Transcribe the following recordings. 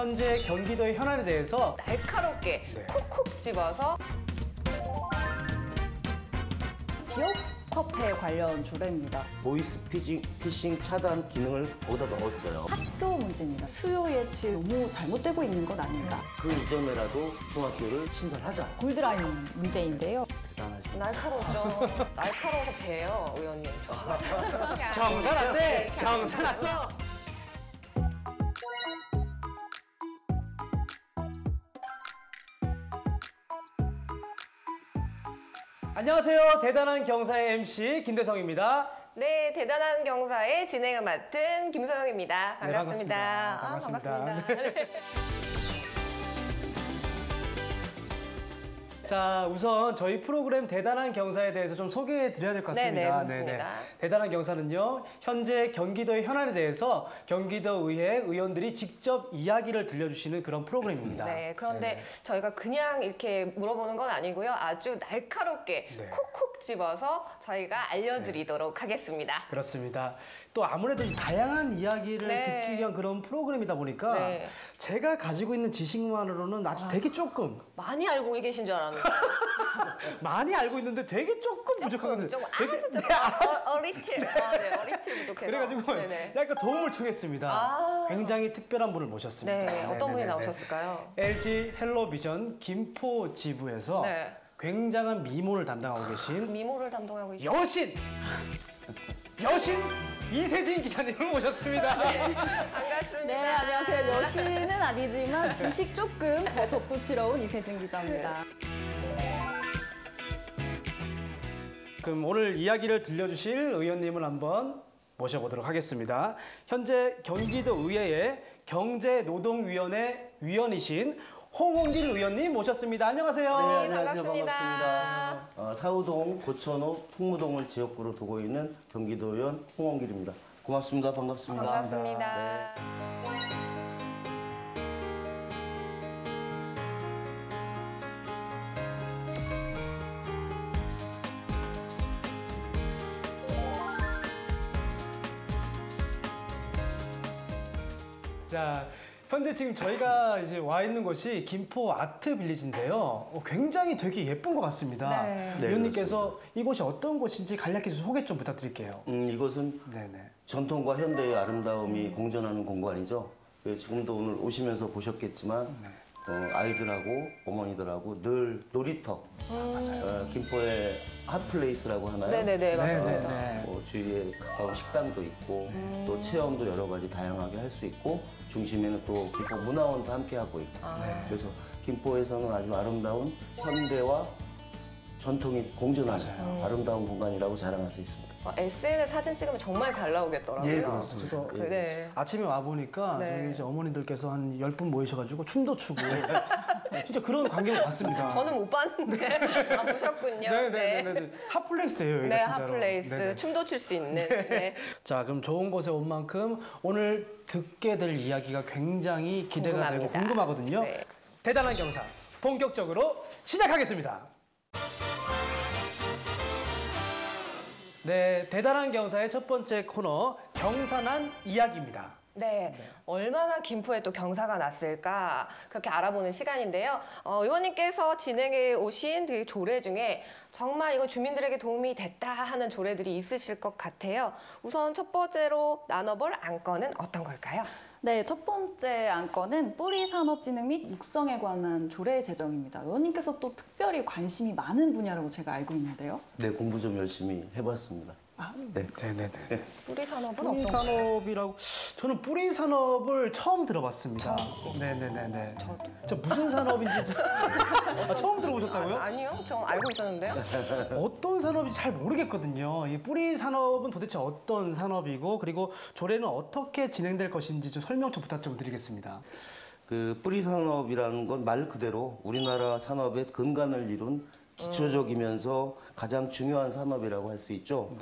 현재 경기도의 현안에 대해서 날카롭게 콕콕 집어서 지역 화폐 관련 조례입니다. 보이스 피싱 차단 기능을 거기다 넣었어요. 학교 문제입니다. 수요 예측 너무 잘못되고 있는 것 아닌가. 그 이전에라도 중학교를 신설하자. 골드라인 문제인데요. 대단하죠. 날카롭죠. 날카로워서 배요, 의원님. 조심하세요. 경사 났네. 경사 났어. 안녕하세요. 대단한 경사의 MC 김대성입니다. 네, 대단한 경사의 진행을 맡은 김소영입니다. 반갑습니다. 네, 반갑습니다. 반갑습니다. 네. 자, 우선 저희 프로그램 대단한 경사에 대해서 좀 소개해 드려야 될 것 같습니다. 네네, 그렇습니다. 대단한 경사는요, 현재 경기도의 현안에 대해서 경기도의회 의원들이 직접 이야기를 들려주시는 그런 프로그램입니다. 네, 그런데 네. 저희가 그냥 이렇게 물어보는 건 아니고요. 아주 날카롭게 네. 콕콕 집어서 저희가 알려드리도록 하겠습니다. 그렇습니다. 또 아무래도 이 다양한 이야기를 네. 듣기 위한 그런 프로그램이다 보니까 네. 제가 가지고 있는 지식만으로는 아주 되게 조금 많이 알고 계신 줄 알았는데. 많이 알고 있는데 되게 조금 부족하거든요. 조금, 되게- 아주 조금. 네, 어리틀. 네, 어리틀 부족해서. 그래가지고 네네. 약간 도움을 청했습니다. 아. 굉장히 특별한 분을 모셨습니다. 네, 어떤 분이 네네네네. 나오셨을까요? LG 헬로비전 김포 지부에서 네. 굉장한 미모를 담당하고 계신 미모를 담당하고 계신 여신 이세진 기자님을 모셨습니다. 반갑습니다. 네, 안녕하세요. 여신은 아니지만 지식 조금 더 덧붙이러 온 이세진 기자입니다. 그럼 오늘 이야기를 들려주실 의원님을 한번 모셔보도록 하겠습니다. 현재 경기도 의회의 경제노동위원회 위원이신 홍홍길 의원님 모셨습니다. 안녕하세요. 안녕하세요. 반갑습니다. 반갑습니다. 사우동, 고천호, 풍무동을 지역구로 두고 있는 경기도의원 홍원길입니다. 고맙습니다. 반갑습니다. 반갑습니다. 자, 현재 지금 저희가 이제 와 있는 곳이 김포 아트 빌리지인데요. 굉장히 되게 예쁜 것 같습니다. 네. 네, 의원님께서 이곳이 어떤 곳인지 간략히 좀 소개 좀 부탁드릴게요. 이곳은 네네. 전통과 현대의 아름다움이 공존하는 공간이죠. 지금도 오늘 오시면서 보셨겠지만 아이들하고 어머니들하고 늘 놀이터, 김포의 핫플레이스라고 하나요? 네네네, 맞습니다. 네네네. 주위에 가까운 식당도 있고 또 체험도 여러 가지 다양하게 할 수 있고 중심에는 또 김포 문화원도 함께 하고 있고 그래서 김포에서는 아주 아름다운 현대와 전통이 공존하는 아름다운 공간이라고 자랑할 수 있습니다. SNS 사진 찍으면 정말 잘 나오겠더라고요. 예, 그렇습니다. 네. 아침에 와보니까 네. 저희 이제 어머니들께서 한 10분 모이셔가지고 춤도 추고 진짜 그런 광경을 봤습니다. 저는 못 봤는데 아, 보셨군요. 네네네. 핫플레이스예요, 여기가 네, 진짜로. 핫플레이스. 네네. 춤도 출 수 있는. 네. 자, 그럼 좋은 곳에 온 만큼 오늘 듣게 될 이야기가 굉장히 기대가 궁금합니다. 되고 궁금하거든요. 네. 대단한 경사 본격적으로 시작하겠습니다. 네, 대단한 경사의 첫 번째 코너 경사난 이야기입니다. 네, 얼마나 김포에 또 경사가 났을까 그렇게 알아보는 시간인데요. 의원님께서 진행해 오신 그 조례 중에 정말 이거 주민들에게 도움이 됐다 하는 조례들이 있으실 것 같아요. 우선 첫 번째로 나눠볼 안건은 어떤 걸까요? 네, 첫 번째 안건은 뿌리산업진흥 및 육성에 관한 조례 제정입니다. 의원님께서 또 특별히 관심이 많은 분야라고 제가 알고 있는데요. 네, 공부 좀 열심히 해봤습니다. 네. 네네네. 뿌리 산업은 뿌리 어떤 거예요? 산업이라고 저는 뿌리 산업을 처음 들어봤습니다. 네네네네. 저 무슨 산업인지 처음 들어보셨다고요? 아니요, 저 알고 있었는데요. 어떤 산업인지 잘 모르겠거든요. 이 뿌리 산업은 도대체 어떤 산업이고 그리고 조례는 어떻게 진행될 것인지 좀 설명 좀 부탁 좀 드리겠습니다. 그 뿌리 산업이라는 건 말 그대로 우리나라 산업의 근간을 이룬 기초적이면서 가장 중요한 산업이라고 할 수 있죠.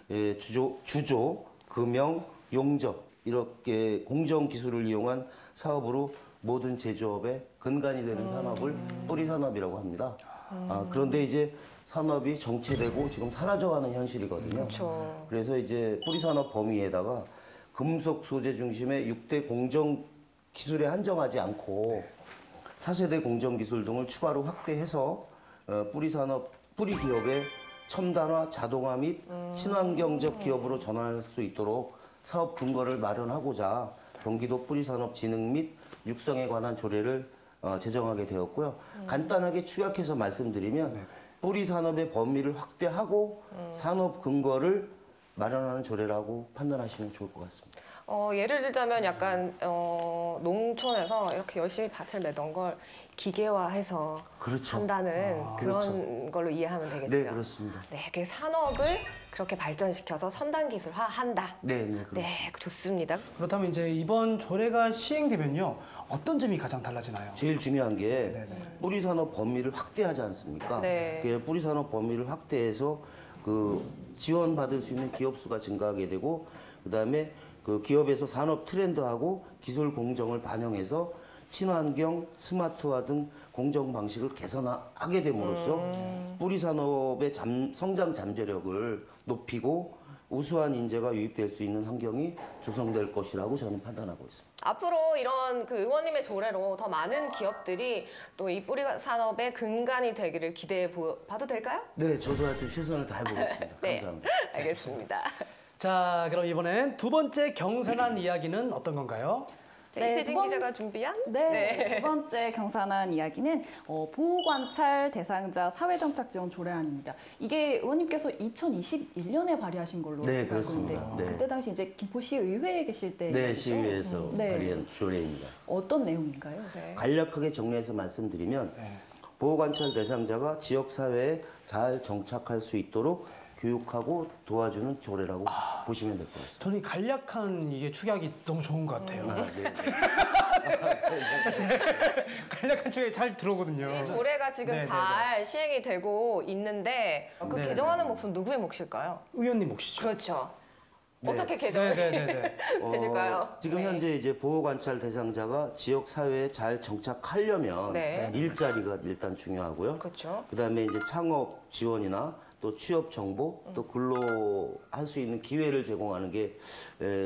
예, 주조, 금형, 용접 이렇게 공정 기술을 이용한 사업으로 모든 제조업의 근간이 되는 산업을 뿌리 산업이라고 합니다. 그런데 이제 산업이 정체되고 지금 사라져가는 현실이거든요. 그렇죠. 그래서 이제 뿌리 산업 범위에다가 금속 소재 중심의 6대 공정 기술에 한정하지 않고 차세대 공정 기술 등을 추가로 확대해서 뿌리 기업의 첨단화, 자동화 및 친환경적 기업으로 전환할 수 있도록 사업 근거를 마련하고자 경기도 뿌리산업진흥 및 육성에 관한 조례를 제정하게 되었고요. 간단하게 축약해서 말씀드리면 뿌리산업의 범위를 확대하고 산업 근거를 마련하는 조례라고 판단하시면 좋을 것 같습니다. 예를 들자면 약간 농촌에서 이렇게 열심히 밭을 매던 걸 기계화해서 그렇죠. 한다는 그런 그렇죠. 걸로 이해하면 되겠죠. 네, 그렇습니다. 네, 그 산업을 그렇게 발전시켜서 첨단 기술화한다. 네, 네, 그렇습니다. 네, 좋습니다. 그렇다면 이제 이번 조례가 시행되면요. 어떤 점이 가장 달라지나요? 제일 중요한 게 네네. 뿌리산업 범위를 확대하지 않습니까? 네. 그 뿌리산업 범위를 확대해서 그 지원받을 수 있는 기업 수가 증가하게 되고 그다음에 그 기업에서 산업 트렌드하고 기술 공정을 반영해서 친환경, 스마트화 등 공정 방식을 개선하게 됨으로써 뿌리산업의 성장 잠재력을 높이고 우수한 인재가 유입될 수 있는 환경이 조성될 것이라고 저는 판단하고 있습니다. 앞으로 이런 그 의원님의 조례로 더 많은 기업들이 또 이 뿌리 산업의 근간이 되기를 기대해 봐도 될까요? 네, 저도 하여튼 최선을 다해보겠습니다. 네, 감사합니다. 알겠습니다. 자, 그럼 이번엔 두 번째 경선한 이야기는 어떤 건가요? 네, 이세진 두 번- 기자가 준비한 네, 두 번째 경산한 이야기는 보호관찰 대상자 사회정착 지원 조례안입니다. 이게 의원님께서 2021년에 발의하신 걸로 네, 제가 알고 있는데 그렇습니다. 네. 그때 당시 이제 김포시 의회에 계실 때 네, 시의회에서 네. 발의한 조례입니다. 어떤 내용인가요? 네. 간략하게 정리해서 말씀드리면 보호관찰 대상자가 지역사회에 잘 정착할 수 있도록 교육하고 도와주는 조례라고 보시면 될 것 같습니다. 저는 이 간략한 이게 축약이 너무 좋은 것 같아요. 아, 네. 간략한 축약이 잘 들어오거든요. 이 조례가 지금 네, 네, 잘 시행이 되고 있는데 그 네, 개정하는 몫은 누구의 몫일까요? 의원님 몫이죠. 그렇죠. 네. 어떻게 개정이 네네네. 되실까요? 지금 네. 현재 이제 보호관찰 대상자가 지역사회에 잘 정착하려면 네. 일자리가 일단 중요하고요. 그렇죠. 그다음에 이제 창업 지원이나 또 취업 정보, 또 근로할 수 있는 기회를 제공하는 게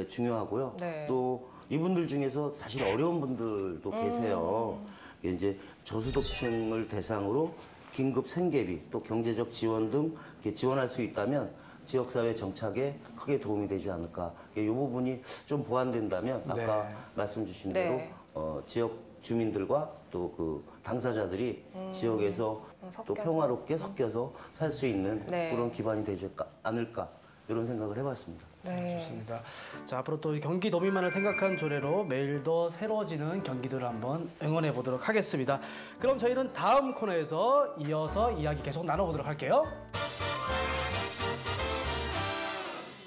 중요하고요. 네. 또 이분들 중에서 사실 어려운 분들도 계세요. 이제 저소득층을 대상으로 긴급 생계비, 또 경제적 지원 등 이렇게 지원할 수 있다면 지역사회 정착에 크게 도움이 되지 않을까. 이 부분이 좀 보완된다면 아까 네. 말씀 주신 네. 대로 지역 주민들과 또 그 당사자들이 지역에서 또 섞여서. 평화롭게 섞여서 살 수 있는 네. 그런 기반이 되지 않을까 이런 생각을 해봤습니다. 네. 좋습니다. 자, 앞으로 또 경기도민만을 생각한 조례로 매일 더 새로워지는 경기도를 한번 응원해 보도록 하겠습니다. 그럼 저희는 다음 코너에서 이어서 이야기 계속 나눠보도록 할게요.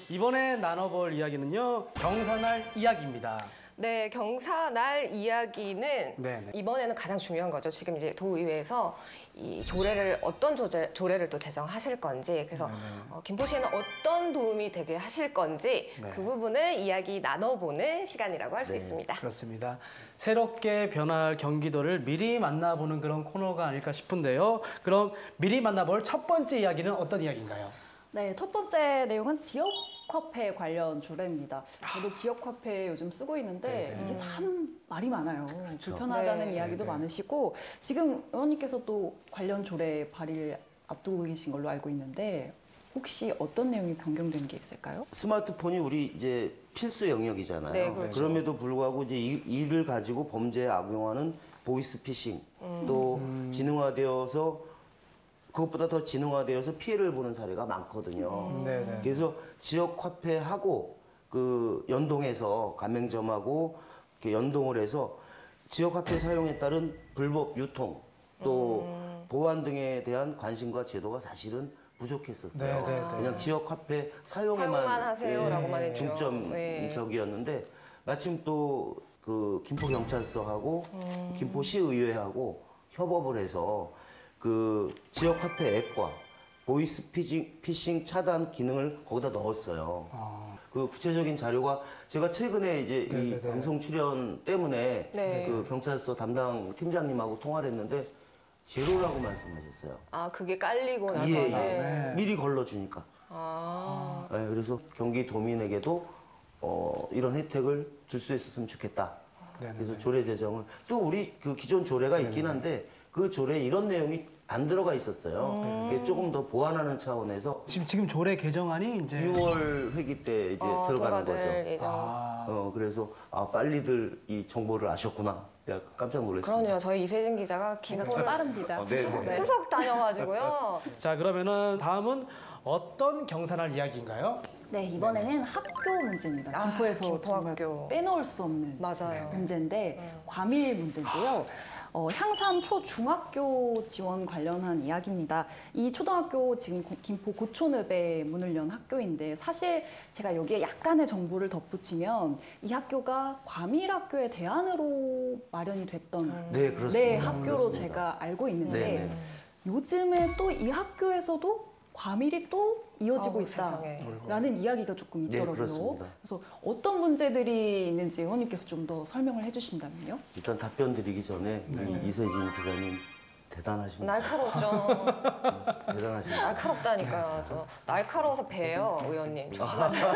이번에 나눠볼 이야기는요, 경산할 이야기입니다. 네, 경사날 이야기는 네네. 이번에는 가장 중요한 거죠. 지금 이제 도의회에서 이 조례를 어떤 조례를 또 제정하실 건지, 그래서 김포시에는 어떤 도움이 되게 하실 건지 네. 그 부분을 이야기 나눠보는 시간이라고 할 수 네. 있습니다. 그렇습니다. 새롭게 변화할 경기도를 미리 만나보는 그런 코너가 아닐까 싶은데요. 그럼 미리 만나볼 첫 번째 이야기는 어떤 이야기인가요? 네, 첫 번째 내용은 지역 화폐 관련 조례입니다. 저도 지역 화폐 요즘 쓰고 있는데 네네. 이게 참 말이 많아요. 불편하다는 네. 이야기도 네네. 많으시고 지금 의원님께서 또 관련 조례 발의를 앞두고 계신 걸로 알고 있는데 혹시 어떤 내용이 변경된 게 있을까요? 스마트폰이 우리 이제 필수 영역이잖아요. 네, 그렇죠. 그럼에도 불구하고 이제 이를 가지고 범죄에 악용하는 보이스 피싱 또 지능화되어서 그것보다 더 지능화되어서 피해를 보는 사례가 많거든요. 네네. 그래서 지역 화폐하고 그 연동해서 가맹점하고 이렇게 연동을 해서 지역 화폐 사용에 따른 불법 유통 또 보안 등에 대한 관심과 제도가 사실은 부족했었어요. 네네. 그냥 지역 화폐 사용에만 사용만 하세요라고만 했죠. 중점적이었는데 마침 또 그 김포 경찰서하고 김포시의회하고 협업을 해서 그 지역 화폐 앱과 보이스 피싱 차단 기능을 거기다 넣었어요. 그 구체적인 자료가 제가 최근에 이제 이 네네네. 방송 출연 때문에 네. 그 경찰서 담당 팀장님하고 통화를 했는데 제로라고 말씀하셨어요. 아, 그게 깔리고 나서. 예, 예. 네. 미리 걸러주니까. 아, 그래서 경기도민에게도 이런 혜택을 줄 수 있었으면 좋겠다. 네네네. 그래서 조례 제정을 또 우리 그 기존 조례가 있긴 한데 그 조례에 이런 내용이 안 들어가 있었어요. 그게 조금 더 보완하는 차원에서 지금 조례 개정안이 이제 6월 회기 때 이제 들어가는 통과될 거죠. 예정. 그래서 빨리들 이 정보를 아셨구나. 야, 깜짝 놀랐습니다. 그럼요. 저희 이세진 기자가 제가 김포를 좀 빠릅니다. 네. 후속 다녀가지고요. 자, 그러면은 다음은 어떤 경사날 이야기인가요? 네, 이번에는 학교 문제입니다. 아, 김포에서 김포 정말 학교. 빼놓을 수 없는 맞아요. 문제인데 과밀 문제인데요. 향산 초중학교 지원 관련한 이야기입니다. 이 초등학교 지금 김포 고촌읍에 문을 연 학교인데 사실 제가 여기에 약간의 정보를 덧붙이면 이 학교가 과밀 학교의 대안으로 마련이 됐던 네, 그렇습니다. 네, 학교로 그렇습니다. 제가 알고 있는데 네. 요즘에 또 이 학교에서도 과밀이 또 이어지고 어우, 세상에. 있다라는 이야기가 조금 네, 있더라고요. 그렇습니다. 그래서 어떤 문제들이 있는지 의원님께서 좀 더 설명을 해주신다면요. 일단 답변 드리기 전에 우리 이세진 기자님 대단하십니다. 날카롭죠. 대단하십니다. 날카롭다니까요. 저 날카로워서 배요, 의원님. 조심하세요.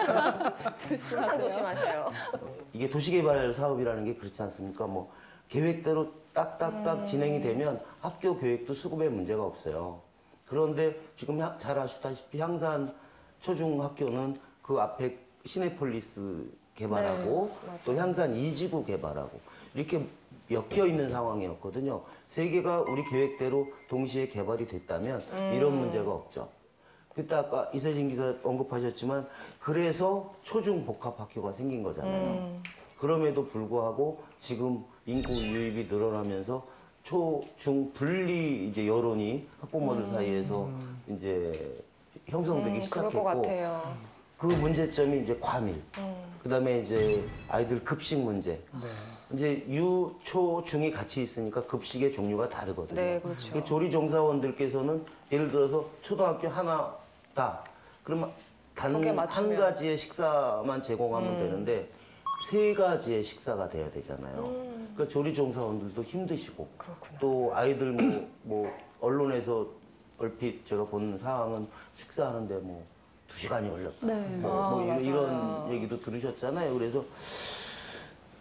항상 조심하세요. 이게 도시개발 사업이라는 게 그렇지 않습니까? 뭐 계획대로 딱딱딱 진행이 되면 학교 교육도 수급에 문제가 없어요. 그런데 지금 잘 아시다시피 향산 초중학교는 그 앞에 시내폴리스 개발하고 네, 또 향산 2지구 개발하고 이렇게 엮여 있는 상황이었거든요. 세 개가 우리 계획대로 동시에 개발이 됐다면 이런 문제가 없죠. 그때 아까 이세진 기자 언급하셨지만 그래서 초중 복합학교가 생긴 거잖아요. 그럼에도 불구하고 지금 인구 유입이 늘어나면서 초, 중 분리 이제 여론이 학부모들 사이에서 이제 형성되기 그럴 것 시작했고 같아요. 그 문제점이 이제 과밀. 그다음에 이제 아이들 급식 문제. 이제 유, 초, 중이 같이 있으니까 급식의 종류가 다르거든요. 네, 그렇죠. 그 조리 종사원들께서는 예를 들어서 초등학교 하나다. 그러면 단 거기에 한 맞추면. 가지의 식사만 제공하면 되는데 세 가지의 식사가 돼야 되잖아요. 그러니까 조리 종사원들도 힘드시고 그렇구나. 또 아이들 뭐 언론에서 얼핏 제가 본 사항은 식사하는데 뭐 2시간이 걸렸다. 네. 뭐 맞아요. 이런 얘기도 들으셨잖아요. 그래서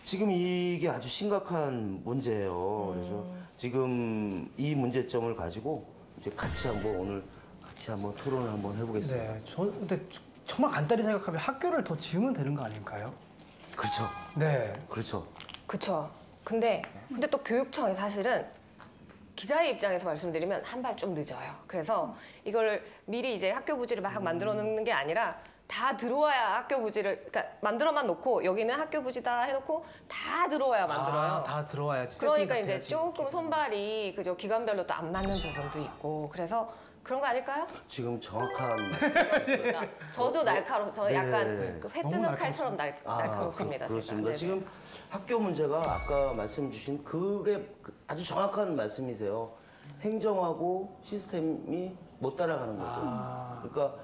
지금 이게 아주 심각한 문제예요. 그래서 지금 이 문제점을 가지고 이제 같이 한번 토론을 한번 해보겠습니다. 네, 근데 정말 간단히 생각하면 학교를 더 지으면 되는 거 아닐까요? 그렇죠. 네. 그렇죠. 그쵸. 근데 또 교육청이 사실은 기자의 입장에서 말씀드리면 한 발 좀 늦어요. 그래서 이걸 미리 이제 학교 부지를 막 만들어 놓는 게 아니라 다 들어와야 학교 부지를, 그러니까 만들어만 놓고 여기는 학교 부지다 해놓고 다 들어와야 만들어요. 아, 다 들어와야지. 그러니까 세팅이 다 이제 돼야지. 조금 손발이 그죠, 기관별로 또 안 맞는 부분도 있고 그래서 그런 거 아닐까요? 지금 정확한 그렇습니다. 저도 저 네. 약간 그 회 너무 뜨는 날카롭- 칼처럼 날카롭습니다. 그렇습니다. 제가. 지금 학교 문제가 아까 말씀 주신 그게 아주 정확한 말씀이세요. 행정하고 시스템이 못 따라가는 거죠. 그러니까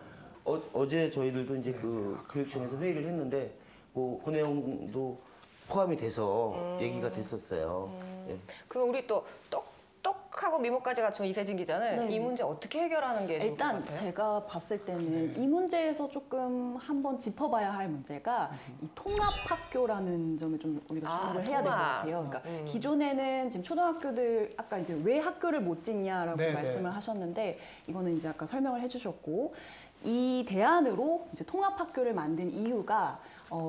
어제 저희들도 이제 그 교육청에서 회의를 했는데 뭐 그 내용도 포함이 돼서 얘기가 됐었어요. 예. 그럼 우리 또 똑똑하고 미모까지 갖춘 이세진 기자는 네. 이 문제 어떻게 해결하는 게 좋을 것 일단 같아요? 제가 봤을 때는 이 문제에서 조금 한번 짚어봐야 할 문제가 이 통합학교라는 점을 좀 우리가 주목을 해야 될 것 통합. 같아요. 그러니까 기존에는 지금 초등학교들 아까 이제 왜 학교를 못 짓냐라고 네, 말씀을 네. 하셨는데 이거는 이제 아까 설명을 해주셨고 이 대안으로 이제 통합학교를 만든 이유가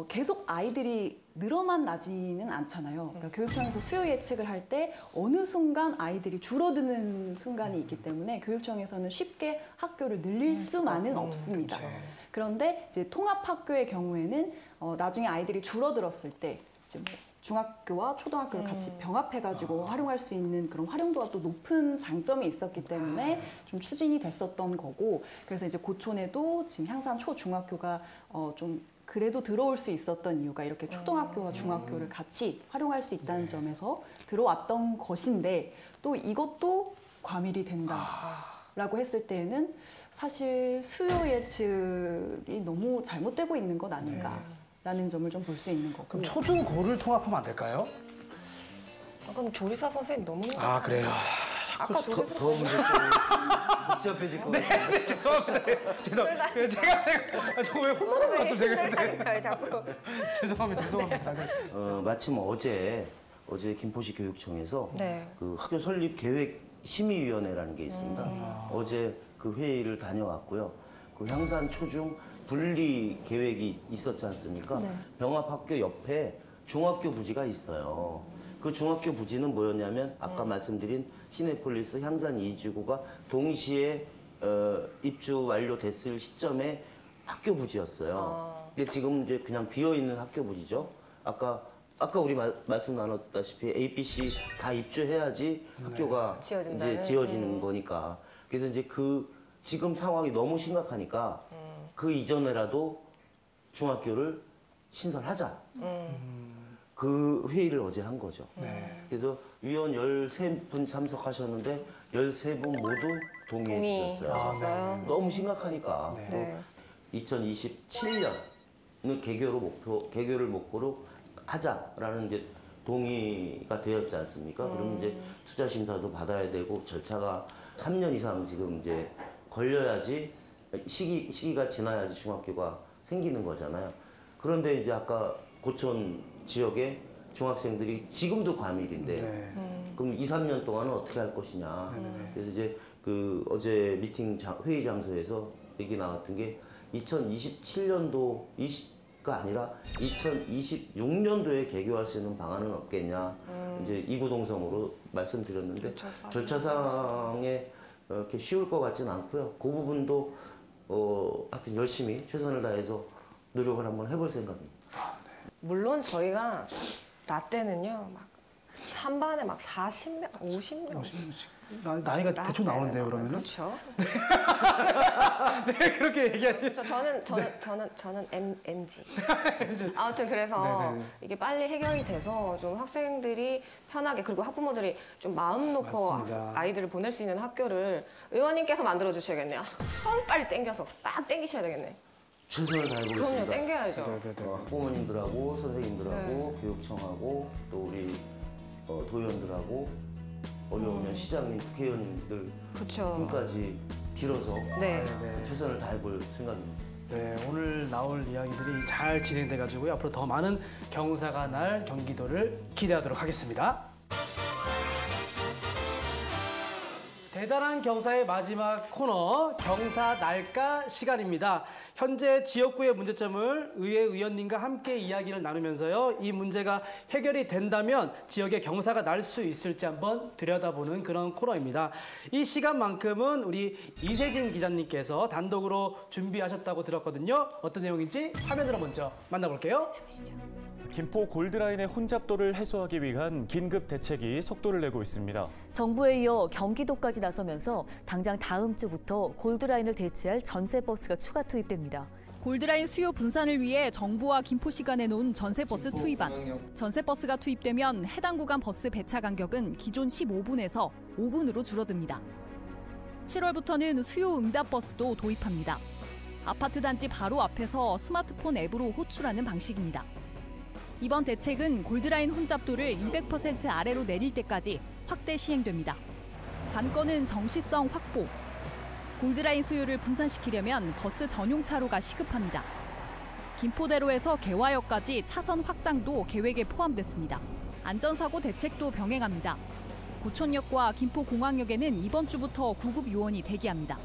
계속 아이들이 늘어만 나지는 않잖아요. 그러니까 교육청에서 수요 예측을 할 때 어느 순간 아이들이 줄어드는 순간이 있기 때문에 교육청에서는 쉽게 학교를 늘릴 수만은 없습니다. 그쵸. 그런데 이제 통합학교의 경우에는 나중에 아이들이 줄어들었을 때 이제 뭐 중학교와 초등학교를 같이 병합해가지고 활용할 수 있는 그런 활용도가 또 높은 장점이 있었기 때문에 좀 추진이 됐었던 거고 그래서 이제 고촌에도 지금 향산 초중학교가 좀 그래도 들어올 수 있었던 이유가 이렇게 초등학교와 중학교를 같이 활용할 수 있다는 점에서 들어왔던 것인데 또 이것도 과밀이 된다라고 했을 때에는 사실 수요 예측이 너무 잘못되고 있는 것 아닌가라는 점을 좀 볼 수 있는 거고. 그럼 초중고를 통합하면 안 될까요? 그럼 조리사 선생님 너무 아, 그래요. 아까 조리사 더 문제점이 복잡해질 것 같아요. 네, 죄송합니다. 죄송합니다. 제가 저왜 혼나는 것 좀 제가 근데 힘들다니까요, 자꾸. 죄송합니다. 네. 마침 어제 어제 김포시 교육청에서 네. 그 학교 설립 계획 심의위원회라는 게 있습니다. 어제 그 회의를 다녀왔고요. 그 향산 초중 분리 계획이 있었지 않습니까? 병합 학교 옆에 중학교 부지가 있어요. 그 중학교 부지는 뭐였냐면 아까 말씀드린 시내폴리스 향산 2지구가 동시에 입주 완료됐을 시점에 학교 부지였어요. 근데 지금 이제 그냥 비어 있는 학교 부지죠. 아까 우리 말씀 나눴다시피 A, B, C 다 입주해야지 학교가 지어진다는? 이제 지어지는 거니까. 그래서 이제 그 지금 상황이 너무 심각하니까 그 이전에라도 중학교를 신설하자. 그 회의를 어제 한 거죠. 그래서 위원 13분 참석하셨는데 13분 모두 동의해 주셨어요. 하셨어요? 너무 심각하니까. 네. 또 2027년은 개교를 목표로 하자라는 이제 동의가 되었지 않습니까? 그러면 이제 투자 심사도 받아야 되고 절차가 3년 이상 지금 이제 걸려야지 시기가 지나야지 중학교가 생기는 거잖아요. 그런데 이제 아까 고촌 지역에 중학생들이 지금도 과밀인데 그럼 2, 3년 동안은 어떻게 할 것이냐. 그래서 이제 그 어제 회의 장소에서 얘기 나왔던 게 2027년도가 아니라 2026년도에 개교할 수 있는 방안은 없겠냐. 이제 이구동성으로 말씀드렸는데 절차상에 이렇게 쉬울 것 같지는 않고요. 그 부분도 하여튼 열심히 최선을 다해서 노력을 한번 해볼 생각입니다. 물론 저희가 라떼는요, 막 한 반에 막 40명, 50명. 나이가 대충 나오는데요, 그러면은? 그렇죠. 네, 그렇게 얘기하시. 저는 MG. 아무튼 그래서 네네네. 이게 빨리 해결이 돼서 좀 학생들이 편하게 그리고 학부모들이 좀 마음 놓고 맞습니다. 아이들을 보낼 수 있는 학교를 의원님께서 만들어 주셔야겠네요. 빨리 땡겨서 막 땡기셔야 되겠네. 최선을 그럼요, 다해보겠습니다. 땡겨야죠. 학부모님들하고 선생님들하고 교육청하고 또 우리 도의원들하고 어려우면 시장님, 국회의원님들 그렇죠. 힘까지 빌어서 네. 최선을 다해볼 생각입니다. 네, 오늘 나올 이야기들이 잘 진행돼가지고요. 앞으로 더 많은 경사가 날 경기도를 기대하도록 하겠습니다. 대단한 경사의 마지막 코너 경사 날까 시간입니다. 현재 지역구의 문제점을 의회 의원님과 함께 이야기를 나누면서요. 이 문제가 해결이 된다면 지역에 경사가 날 수 있을지 한번 들여다보는 그런 코너입니다. 이 시간만큼은 우리 이세진 기자님께서 단독으로 준비하셨다고 들었거든요. 어떤 내용인지 화면으로 먼저 만나볼게요. 김포 골드라인의 혼잡도를 해소하기 위한 긴급 대책이 속도를 내고 있습니다. 정부에 이어 경기도까지 나서면서 당장 다음 주부터 골드라인을 대체할 전세버스가 추가 투입됩니다. 골드라인 수요 분산을 위해 정부와 김포시가 내놓은 전세버스 투입안. 전세버스가 투입되면 해당 구간 버스 배차 간격은 기존 15분에서 5분으로 줄어듭니다. 7월부터는 수요 응답버스도 도입합니다. 아파트 단지 바로 앞에서 스마트폰 앱으로 호출하는 방식입니다. 이번 대책은 골드라인 혼잡도를 200% 아래로 내릴 때까지 확대 시행됩니다. 관건은 정시성 확보. 골드라인 수요를 분산시키려면 버스 전용 차로가 시급합니다. 김포대로에서 개화역까지 차선 확장도 계획에 포함됐습니다. 안전사고 대책도 병행합니다. 고촌역과 김포공항역에는 이번 주부터 구급 요원이 대기합니다.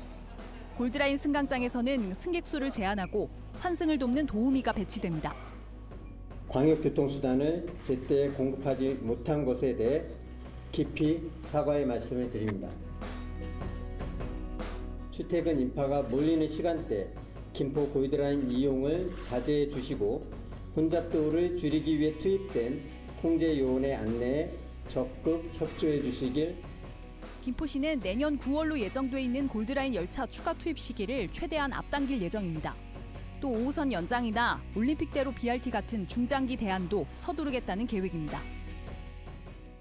골드라인 승강장에서는 승객수를 제한하고 환승을 돕는 도우미가 배치됩니다. 광역교통수단을 제때 공급하지 못한 것에 대해 깊이 사과의 말씀을 드립니다. 출퇴근 인파가 몰리는 시간대 김포 골드라인 이용을 자제해 주시고 혼잡도를 줄이기 위해 투입된 통제 요원의 안내에 적극 협조해 주시길. 김포시는 내년 9월로 예정돼 있는 골드라인 열차 추가 투입 시기를 최대한 앞당길 예정입니다. 또 5호선 연장이나 올림픽대로 BRT 같은 중장기 대안도 서두르겠다는 계획입니다.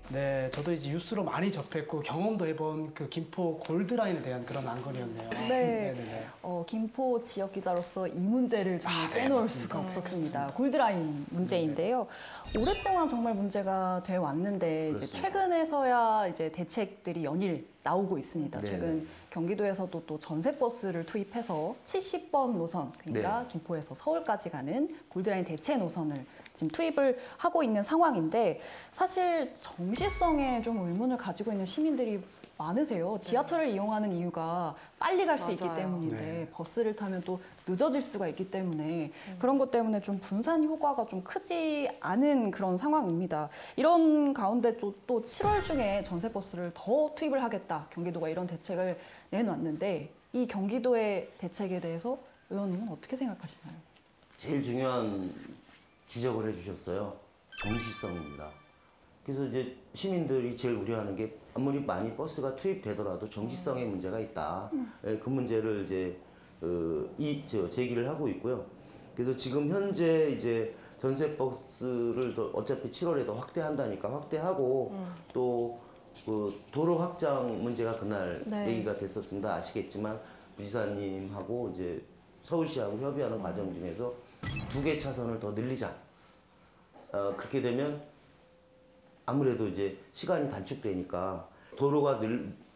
네, 저도 이제 뉴스로 많이 접했고 경험도 해본 그 김포 골드라인에 대한 그런 안건이었네요. 네. 김포 지역 기자로서 이 문제를 정말 빼놓을 수가 없었습니다. 골드라인 문제인데요. 오랫동안 정말 문제가 돼 왔는데 이제 최근에서야 이제 대책들이 연일 나오고 있습니다. 네. 최근 경기도에서도 또 전세버스를 투입해서 70번 노선, 그러니까 김포에서 서울까지 가는 골드라인 대체 노선을 지금 투입을 하고 있는 상황인데 사실 정시성에 좀 의문을 가지고 있는 시민들이 많으세요. 지하철을 이용하는 이유가 빨리 갈 수 있기 맞아요. 때문인데 버스를 타면 또 늦어질 수가 있기 때문에 그런 것 때문에 좀 분산 효과가 좀 크지 않은 그런 상황입니다. 이런 가운데 또 7월 중에 전세버스를 더 투입을 하겠다. 경기도가 이런 대책을 내놨는데 이 경기도의 대책에 대해서 의원님은 어떻게 생각하시나요? 제일 중요한 지적을 해주셨어요. 정시성입니다. 그래서 이제 시민들이 제일 우려하는 게 아무리 많이 버스가 투입되더라도 정시성의 문제가 있다. 예, 그 문제를 이제 제기를 하고 있고요. 그래서 지금 현재 이제 전세 버스를 어차피 7월에 더 확대한다니까 확대하고 또 그 도로 확장 문제가 그날 얘기가 됐었습니다. 아시겠지만 부지사님하고 이제 서울시하고 협의하는 과정 중에서 2개 차선을 더 늘리자. 그렇게 되면 아무래도 이제 시간이 단축되니까 도로가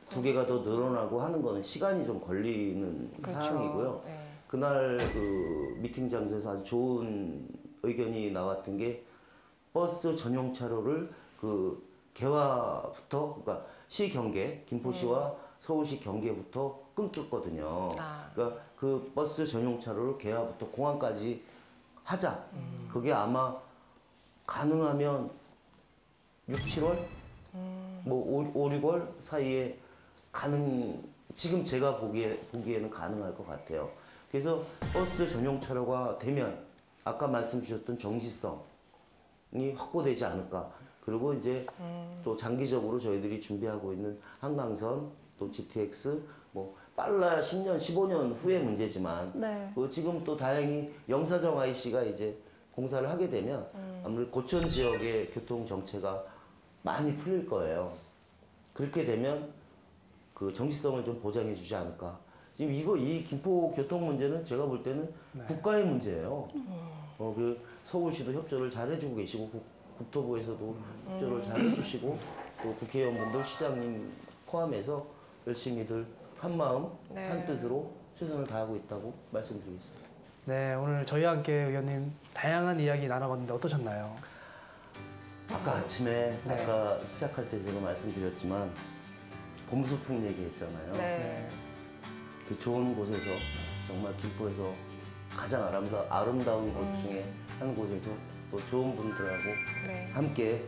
2개가 더 늘어나고 하는 거는 시간이 좀 걸리는 그렇죠. 상황이고요. 네. 그날 그 미팅 장소에서 아주 좋은 의견이 나왔던 게 버스 전용 차로를 그 개화부터 그러니까 시 경계 김포시와 서울시 경계부터 끊겼거든요. 그러니까 그 버스 전용 차로를 개화부터 공항까지 하자. 그게 아마 가능하면 6, 7월? 뭐 5, 6월 사이에 지금 제가 보기에는 가능할 것 같아요. 그래서 버스 전용 차로가 되면 아까 말씀 주셨던 정시성이 확보되지 않을까. 그리고 이제 또 장기적으로 저희들이 준비하고 있는 한강선, 또 GTX, 뭐 빨라야 10년, 15년 후의 문제지만 지금 또 다행히 영사정 IC가 이제 공사를 하게 되면 아무래도 고천 지역의 교통 정체가 많이 풀릴 거예요. 그렇게 되면 그 정시성을 좀 보장해 주지 않을까. 지금 이 김포 교통 문제는 제가 볼 때는 국가의 문제예요. 그 서울시도 협조를 잘 해주고 계시고 국토부에서도 협조를 잘 해주시고 또 국회의원분들, 시장님 포함해서 열심히들 한마음 한뜻으로 최선을 다하고 있다고 말씀드리겠습니다. 네, 오늘 저희와 함께 의원님 다양한 이야기 나눠봤는데 어떠셨나요? 아까 아침에 아까 시작할 때 제가 말씀드렸지만 봄소풍 얘기했잖아요. 네. 그 좋은 곳에서 정말 김포에서 가장 아름다운 곳 중에 한 곳에서 또 좋은 분들하고 함께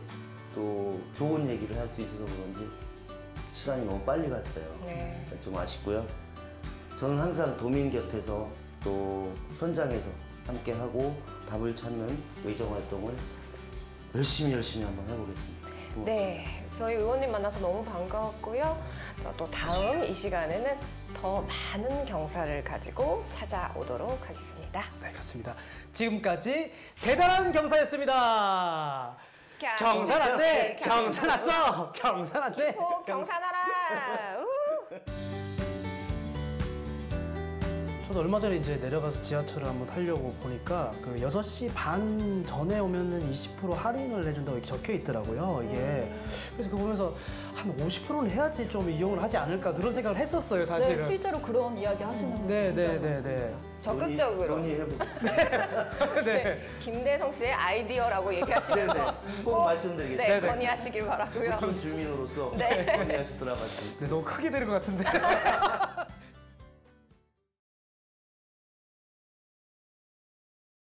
또 좋은 얘기를 할 수 있어서 그런지 시간이 너무 빨리 갔어요. 좀 아쉽고요. 저는 항상 도민 곁에서 또 현장에서 함께하고 답을 찾는 의정 활동을 열심히 한번 해보겠습니다. 네, 저희 의원님 만나서 너무 반가웠고요. 또 다음 이 시간에는 더 많은 경사를 가지고 찾아오도록 하겠습니다. 네, 그렇습니다. 지금까지 대단한 경사였습니다. 경사났네, 경사났어, 경사났네. 김포 경사나라. 저도 얼마 전에 이제 내려가서 지하철을 한번 타려고 보니까 그 6시 반 전에 오면은 20% 할인을 해준다고 이렇게 적혀 있더라고요, 이게. 그래서 그거 보면서 한 50%는 해야지 좀 이용을 하지 않을까 그런 생각을 했었어요, 사실은. 네, 실제로 그런 이야기 하시는 분들 네. 적극적으로. 논의해보겠습니다. 네. 김대성 씨의 아이디어라고 얘기하시면서 꼭 말씀드리겠습니다. 네, 건의하시길 바라고요. 준 주민으로서 건의하시더라고요. 네, 너무 크게 들은 것 같은데.